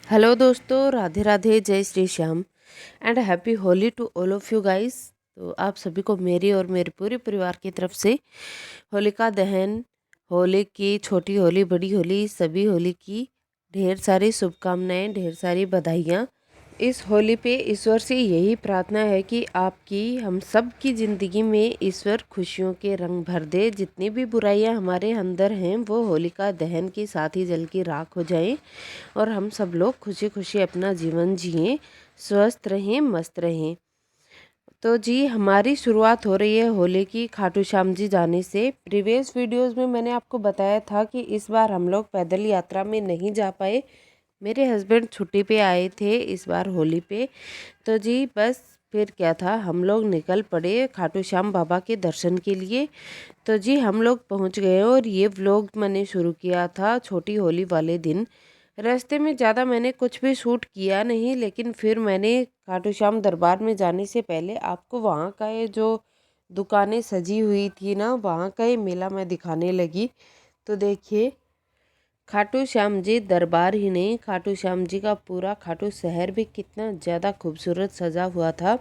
Hello दोस्तों, राधे राधे, जय Shri Shyam and happy Holi to all of you guys. तो आप सभी को मेरी और मेरे पूरे परिवार की तरफ से होलिका दहन, होली की छोटी होली, बड़ी होली, सभी होली की ढेर सारी शुभकामनाएं, ढेर सारी बधाइयाँ। इस होली पे ईश्वर से यही प्रार्थना है कि आपकी, हम सब की ज़िंदगी में ईश्वर खुशियों के रंग भर दे। जितनी भी बुराइयां हमारे अंदर हैं वो होलिका दहन के साथ ही जल की राख हो जाएं और हम सब लोग खुशी खुशी अपना जीवन जिएं, स्वस्थ रहें, मस्त रहें। तो जी, हमारी शुरुआत हो रही है होली की खाटू श्याम जी जाने से। प्रीवियस वीडियोस में मैंने आपको बताया था कि इस बार हम लोग पैदल यात्रा में नहीं जा पाए। मेरे हस्बैंड छुट्टी पे आए थे इस बार होली पे। तो जी बस फिर क्या था, हम लोग निकल पड़े खाटू श्याम बाबा के दर्शन के लिए। तो जी हम लोग पहुंच गए और ये व्लॉग मैंने शुरू किया था छोटी होली वाले दिन। रास्ते में ज़्यादा मैंने कुछ भी शूट किया नहीं, लेकिन फिर मैंने खाटू श्याम दरबार में जाने से पहले आपको वहाँ का ये जो दुकानें सजी हुई थी ना, वहाँ का ये मेला मैं दिखाने लगी। तो देखिए, खाटू श्याम जी दरबार ही नहीं, खाटू श्याम जी का पूरा खाटू शहर भी कितना ज़्यादा खूबसूरत सजा हुआ था।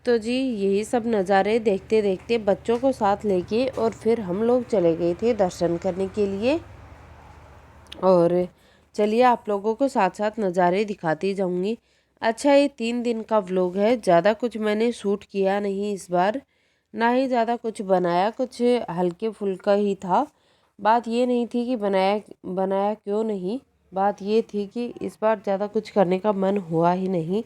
तो जी यही सब नज़ारे देखते देखते बच्चों को साथ लेके और फिर हम लोग चले गए थे दर्शन करने के लिए। और चलिए आप लोगों को साथ साथ नज़ारे दिखाती जाऊंगी। अच्छा, ये 3 दिन का व्लॉग है, ज़्यादा कुछ मैंने शूट किया नहीं इस बार, ना ही ज़्यादा कुछ बनाया, कुछ हल्के फुल्का ही था। बात ये नहीं थी कि बनाया बनाया क्यों नहीं, बात ये थी कि इस बार ज़्यादा कुछ करने का मन हुआ ही नहीं।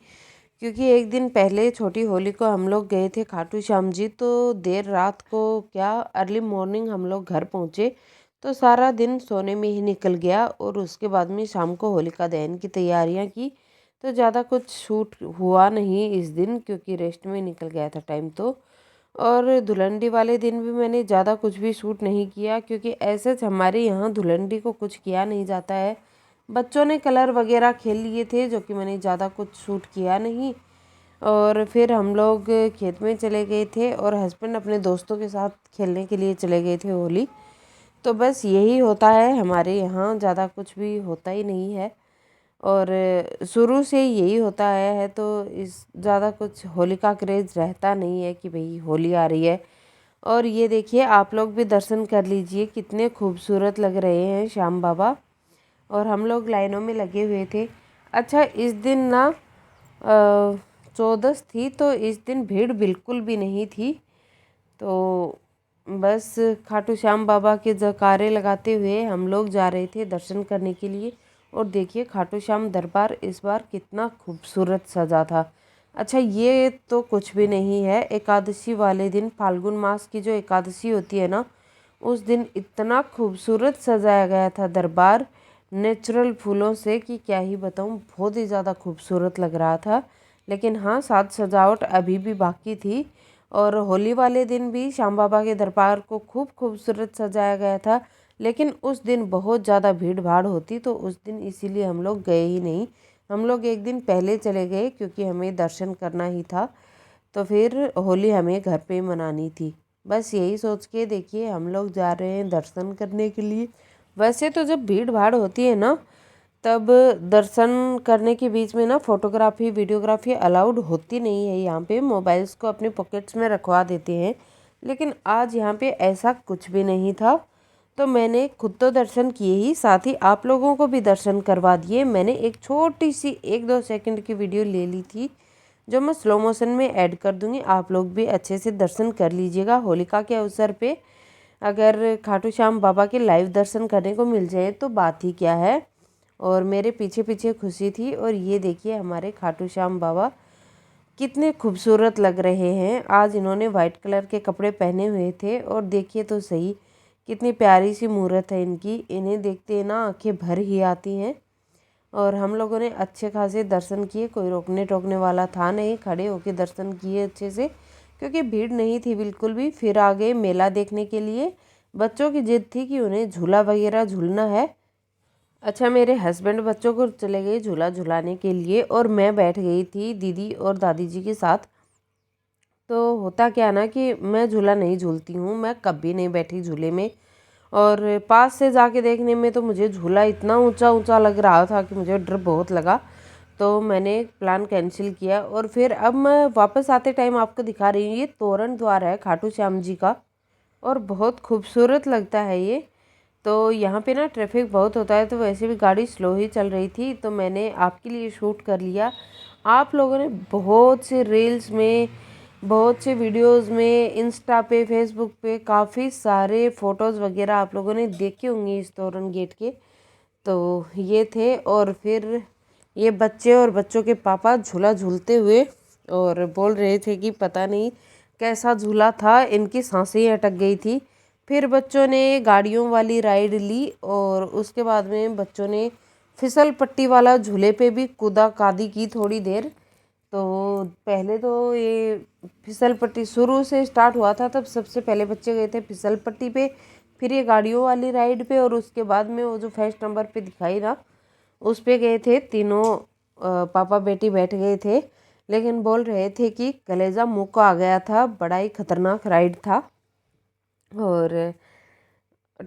क्योंकि एक दिन पहले छोटी होली को हम लोग गए थे खाटू श्याम जी, तो देर रात को क्या अर्ली मॉर्निंग हम लोग घर पहुँचे। तो सारा दिन सोने में ही निकल गया और उसके बाद में शाम को होलिका दहन की तैयारियां की। तो ज़्यादा कुछ शूट हुआ नहीं इस दिन, क्योंकि रेस्ट में निकल गया था टाइम। तो और धुलंडी वाले दिन भी मैंने ज़्यादा कुछ भी शूट नहीं किया, क्योंकि ऐसे हमारे यहाँ धुलंडी को कुछ किया नहीं जाता है। बच्चों ने कलर वगैरह खेल लिए थे, जो कि मैंने ज़्यादा कुछ शूट किया नहीं। और फिर हम लोग खेत में चले गए थे और हस्बैंड अपने दोस्तों के साथ खेलने के लिए चले गए थे होली। तो बस यही होता है हमारे यहाँ, ज़्यादा कुछ भी होता ही नहीं है। और शुरू से यही होता आया है, तो इस ज़्यादा कुछ होली का क्रेज़ रहता नहीं है कि भाई होली आ रही है। और ये देखिए, आप लोग भी दर्शन कर लीजिए, कितने खूबसूरत लग रहे हैं श्याम बाबा। और हम लोग लाइनों में लगे हुए थे। अच्छा, इस दिन ना चौदस थी, तो इस दिन भीड़ बिल्कुल भी नहीं थी। तो बस खाटू श्याम बाबा के जयकारे लगाते हुए हम लोग जा रहे थे दर्शन करने के लिए। और देखिए, खाटू श्याम दरबार इस बार कितना खूबसूरत सजा था। अच्छा, ये तो कुछ भी नहीं है, एकादशी वाले दिन, फाल्गुन मास की जो एकादशी होती है ना, उस दिन इतना खूबसूरत सजाया गया था दरबार नेचुरल फूलों से कि क्या ही बताऊं, बहुत ही ज़्यादा खूबसूरत लग रहा था। लेकिन हाँ, साज सजावट अभी भी बाकी थी। और होली वाले दिन भी श्याम बाबा के दरबार को खूब खूबसूरत सजाया गया था। लेकिन उस दिन बहुत ज़्यादा भीड़ भाड़ होती, तो उस दिन इसीलिए हम लोग गए ही नहीं। हम लोग एक दिन पहले चले गए, क्योंकि हमें दर्शन करना ही था। तो फिर होली हमें घर पे ही मनानी थी। बस यही सोच के देखिए, हम लोग जा रहे हैं दर्शन करने के लिए। वैसे तो जब भीड़ भाड़ होती है ना, तब दर्शन करने के बीच में ना फोटोग्राफी वीडियोग्राफी अलाउड होती नहीं है। यहाँ पे मोबाइल्स को अपने पॉकेट्स में रखवा देते हैं। लेकिन आज यहाँ पे ऐसा कुछ भी नहीं था। तो मैंने खुद तो दर्शन किए ही, साथ ही आप लोगों को भी दर्शन करवा दिए। मैंने एक छोटी सी 1-2 सेकंड की वीडियो ले ली थी, जो मैं स्लो मोशन में ऐड कर दूंगी। आप लोग भी अच्छे से दर्शन कर लीजिएगा होलिका के अवसर पे। अगर खाटू श्याम बाबा के लाइव दर्शन करने को मिल जाए तो बात ही क्या है। और मेरे पीछे पीछे खुशी थी। और ये देखिए, हमारे खाटू श्याम बाबा कितने खूबसूरत लग रहे हैं। आज इन्होंने वाइट कलर के कपड़े पहने हुए थे, और देखिए तो सही, कितनी प्यारी सी मूर्त है इनकी। इन्हें देखते ही ना आंखें भर ही आती हैं। और हम लोगों ने अच्छे खासे दर्शन किए, कोई रोकने टोकने वाला था नहीं, खड़े होके दर्शन किए अच्छे से, क्योंकि भीड़ नहीं थी बिल्कुल भी। फिर आ गए मेला देखने के लिए। बच्चों की जिद थी कि उन्हें झूला वगैरह झूलना है। अच्छा, मेरे हस्बैंड बच्चों को चले गए झूला झुलाने के लिए, और मैं बैठ गई थी दीदी और दादी जी के साथ। तो होता क्या ना कि मैं झूला नहीं झूलती हूँ, मैं कभी नहीं बैठी झूले में। और पास से जाके देखने में तो मुझे झूला इतना ऊंचा ऊंचा लग रहा था कि मुझे डर बहुत लगा। तो मैंने प्लान कैंसिल किया और फिर अब मैं वापस आते टाइम आपको दिखा रही हूँ। ये तोरण द्वार है खाटू श्याम जी का और बहुत खूबसूरत लगता है ये। तो यहाँ पे ना ट्रैफिक बहुत होता है, तो वैसे भी गाड़ी स्लो ही चल रही थी तो मैंने आपके लिए शूट कर लिया। आप लोगों ने बहुत से रील्स में, बहुत से वीडियोस में, इंस्टा पे, फेसबुक पे काफ़ी सारे फ़ोटोज़ वगैरह आप लोगों ने देखे होंगे इस तोरण गेट के। तो ये थे और फिर ये बच्चे और बच्चों के पापा झूला झूलते हुए और बोल रहे थे कि पता नहीं कैसा झूला था, इनकी सांसें ही अटक गई थी। फिर बच्चों ने गाड़ियों वाली राइड ली और उसके बाद में बच्चों ने फिसल पट्टी वाला झूले पे भी कूदा कादी की थोड़ी देर। तो पहले तो ये फिसल पट्टी शुरू से स्टार्ट हुआ था, तब सबसे पहले बच्चे गए थे फिसल पट्टी पे, फिर ये गाड़ियों वाली राइड पे और उसके बाद में वो जो फर्स्ट नंबर पे दिखाई ना उस पे गए थे तीनों। पापा बेटी बैठ गए थे लेकिन बोल रहे थे कि कलेजा मुँह को आ गया था, बड़ा ही खतरनाक राइड था और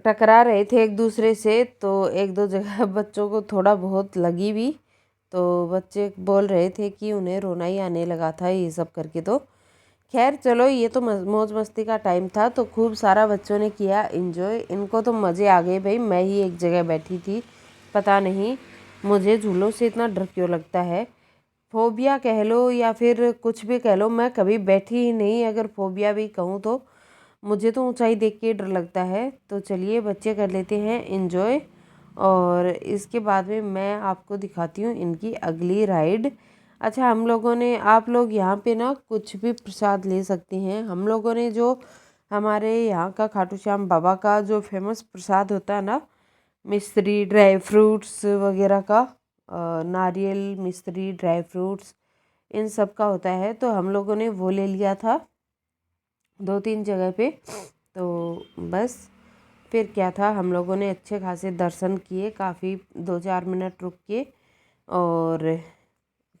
टकरा रहे थे एक दूसरे से। तो एक दो जगह बच्चों को थोड़ा बहुत लगी भी, तो बच्चे बोल रहे थे कि उन्हें रोना ही आने लगा था ये सब करके। तो खैर चलो, ये तो मौज मस्ती का टाइम था तो खूब सारा बच्चों ने किया एंजॉय। इनको तो मज़े आ गए भाई, मैं ही एक जगह बैठी थी। पता नहीं मुझे झूलों से इतना डर क्यों लगता है, फोबिया कह लो या फिर कुछ भी कह लो, मैं कभी बैठी ही नहीं। अगर फोबिया भी कहूँ तो मुझे तो ऊंचाई देख के डर लगता है। तो चलिए बच्चे कर लेते हैं एंजॉय और इसके बाद में मैं आपको दिखाती हूँ इनकी अगली राइड। अच्छा, हम लोगों ने, आप लोग यहाँ पे ना कुछ भी प्रसाद ले सकते हैं। हम लोगों ने जो हमारे यहाँ का खाटू श्याम बाबा का जो फेमस प्रसाद होता है ना, मिश्री, ड्राई फ्रूट्स वगैरह का, नारियल, मिश्री, ड्राई फ्रूट्स, इन सब का होता है। तो हम लोगों ने वो ले लिया था 2-3 जगह पे। तो बस फिर क्या था, हम लोगों ने अच्छे खासे दर्शन किए, काफ़ी 2-4 मिनट रुक के और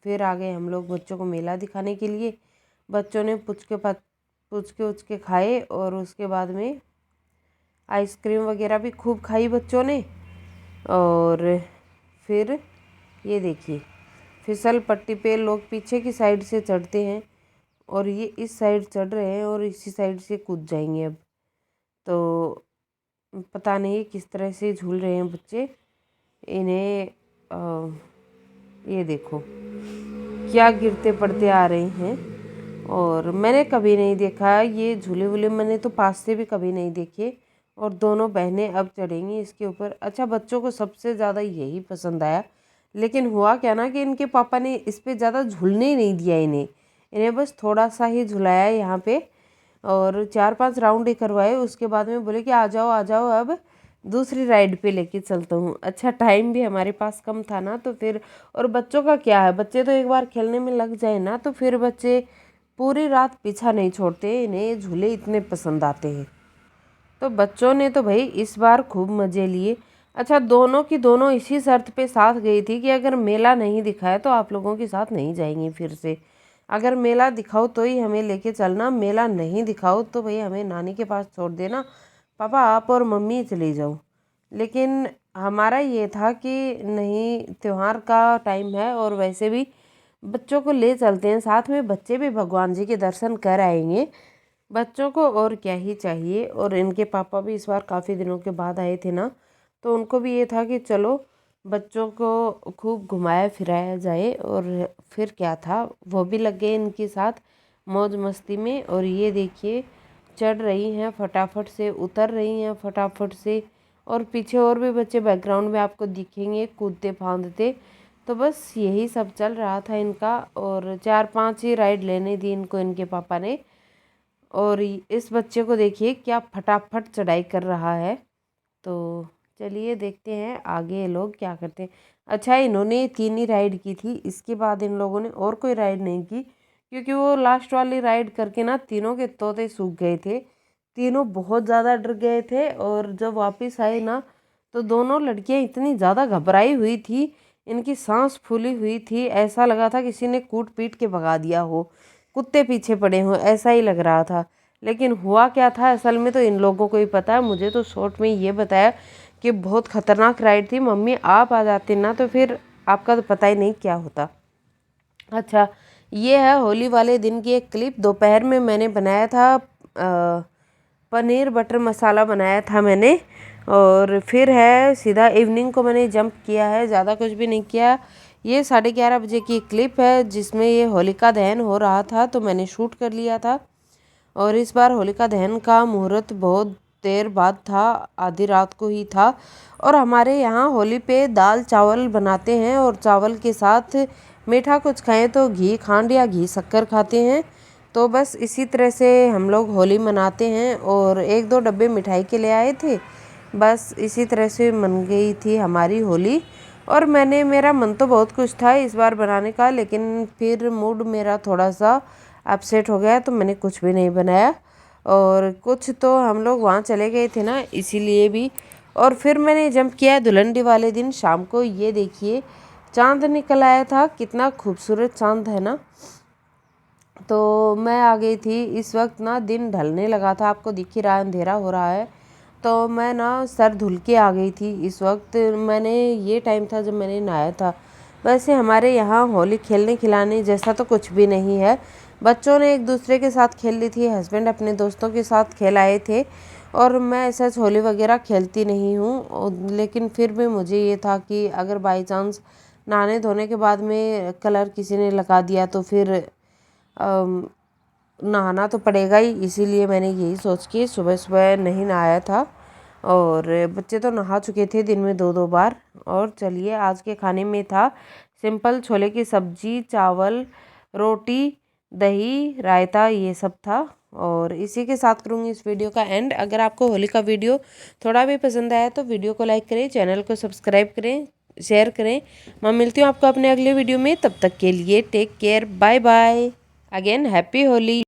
फिर आ गए हम लोग बच्चों को मेला दिखाने के लिए। बच्चों ने पुचके उचके खाए और उसके बाद में आइसक्रीम वगैरह भी खूब खाई बच्चों ने। और फिर ये देखिए, फिसल पट्टी पे लोग पीछे की साइड से चढ़ते हैं और ये इस साइड चढ़ रहे हैं और इसी साइड से कूद जाएंगे अब। तो पता नहीं किस तरह से झूल रहे हैं बच्चे। इन्हें ये देखो क्या गिरते पड़ते आ रहे हैं और मैंने कभी नहीं देखा ये झूले वूले, मैंने तो पास से भी कभी नहीं देखे। और दोनों बहनें अब चढ़ेंगी इसके ऊपर। अच्छा, बच्चों को सबसे ज़्यादा यही पसंद आया, लेकिन हुआ क्या ना कि इनके पापा ने इस पे ज़्यादा झूलने ही नहीं दिया इन्हें। इन्हें बस थोड़ा सा ही झुलाया यहाँ पे और 4-5 राउंड ही करवाए। उसके बाद में बोले कि आ जाओ अब दूसरी राइड पे लेके चलता हूँ। अच्छा, टाइम भी हमारे पास कम था ना, तो फिर, और बच्चों का क्या है, बच्चे तो एक बार खेलने में लग जाए ना तो फिर बच्चे पूरी रात पीछा नहीं छोड़ते, इन्हें झूले इतने पसंद आते हैं। तो बच्चों ने तो भाई इस बार खूब मज़े लिए। अच्छा, दोनों की दोनों इसी शर्त पे साथ गई थी कि अगर मेला नहीं दिखाया तो आप लोगों के साथ नहीं जाएंगी फिर से। अगर मेला दिखाओ तो ही हमें लेके चलना, मेला नहीं दिखाओ तो भाई हमें नानी के पास छोड़ देना, पापा आप और मम्मी चले जाओ। लेकिन हमारा ये था कि नहीं, त्यौहार का टाइम है और वैसे भी बच्चों को ले चलते हैं साथ में, बच्चे भी भगवान जी के दर्शन कर आएंगे। बच्चों को और क्या ही चाहिए। और इनके पापा भी इस बार काफ़ी दिनों के बाद आए थे ना, तो उनको भी ये था कि चलो बच्चों को खूब घुमाया फिराया जाए। और फिर क्या था, वो भी लग गए इनके साथ मौज मस्ती में। और ये देखिए, चढ़ रही हैं फटाफट से, उतर रही हैं फटाफट से, और पीछे और भी बच्चे बैकग्राउंड में आपको दिखेंगे कूदते फांदते। तो बस यही सब चल रहा था इनका। और 4-5 ही राइड लेने दी इनको इनके पापा ने। और इस बच्चे को देखिए क्या फटाफट चढ़ाई कर रहा है। तो चलिए देखते हैं आगे ये लोग क्या करते हैं। अच्छा, इन्होंने 3 ही राइड की थी, इसके बाद इन लोगों ने और कोई राइड नहीं की, क्योंकि वो लास्ट वाली राइड करके ना तीनों के तोते सूख गए थे। तीनों बहुत ज़्यादा डर गए थे और जब वापस आए ना तो दोनों लड़कियां इतनी ज़्यादा घबराई हुई थी, इनकी सांस फूली हुई थी, ऐसा लगा था किसी ने कूट पीट के भगा दिया हो, कुत्ते पीछे पड़े हों, ऐसा ही लग रहा था। लेकिन हुआ क्या था असल में तो इन लोगों को ही पता है। मुझे तो शॉर्ट में ये बताया कि बहुत ख़तरनाक राइड थी। मम्मी आप आ जाती ना तो फिर आपका तो पता ही नहीं क्या होता। अच्छा, ये है होली वाले दिन की एक क्लिप। दोपहर में मैंने बनाया था पनीर बटर मसाला बनाया था मैंने, और फिर है सीधा इवनिंग को मैंने जंप किया है, ज़्यादा कुछ भी नहीं किया। ये 11:30 बजे की क्लिप है जिसमें ये होलिका दहन हो रहा था, तो मैंने शूट कर लिया था। और इस बार होलिका दहन का मुहूर्त बहुत देर बाद था, आधी रात को ही था। और हमारे यहाँ होली पे दाल चावल बनाते हैं और चावल के साथ मीठा कुछ खाएं तो घी खांड या घी शक्कर खाते हैं। तो बस इसी तरह से हम लोग होली मनाते हैं। और 1-2 डब्बे मिठाई के ले आए थे, बस इसी तरह से मन गई थी हमारी होली। और मेरा मन तो बहुत कुछ था इस बार बनाने का, लेकिन फिर मूड मेरा थोड़ा सा अपसेट हो गया तो मैंने कुछ भी नहीं बनाया। और कुछ तो हम लोग वहाँ चले गए थे ना, इसीलिए भी। और फिर मैंने जंप किया धुलंडी वाले दिन शाम को। ये देखिए चाँद निकल आया था, कितना खूबसूरत चाँद है ना। तो मैं आ गई थी इस वक्त ना, दिन ढलने लगा था, आपको दिख ही रहा है अंधेरा हो रहा है। तो मैं ना सर धुल के आ गई थी इस वक्त। मैंने ये टाइम था जब मैंने नहाया था। वैसे हमारे यहाँ होली खेलने खिलाने जैसा तो कुछ भी नहीं है। बच्चों ने एक दूसरे के साथ खेल ली थी, हस्बैंड अपने दोस्तों के साथ खेल आए थे। और मैं ऐसा होली वगैरह खेलती नहीं हूँ, लेकिन फिर भी मुझे ये था कि अगर बाई चांस नहाने धोने के बाद में कलर किसी ने लगा दिया तो फिर नहाना तो पड़ेगा ही। इसीलिए मैंने यही सोच के सुबह सुबह नहीं नहाया था। और बच्चे तो नहा चुके थे दिन में 2-2 बार। और चलिए आज के खाने में था सिंपल छोले की सब्जी, चावल, रोटी, दही, रायता, ये सब था। और इसी के साथ करूँगी इस वीडियो का एंड। अगर आपको होली का वीडियो थोड़ा भी पसंद आया तो वीडियो को लाइक करें, चैनल को सब्सक्राइब करें, शेयर करें। मैं मिलती हूँ आपको अपने अगले वीडियो में, तब तक के लिए take care, bye bye. Again happy Holi.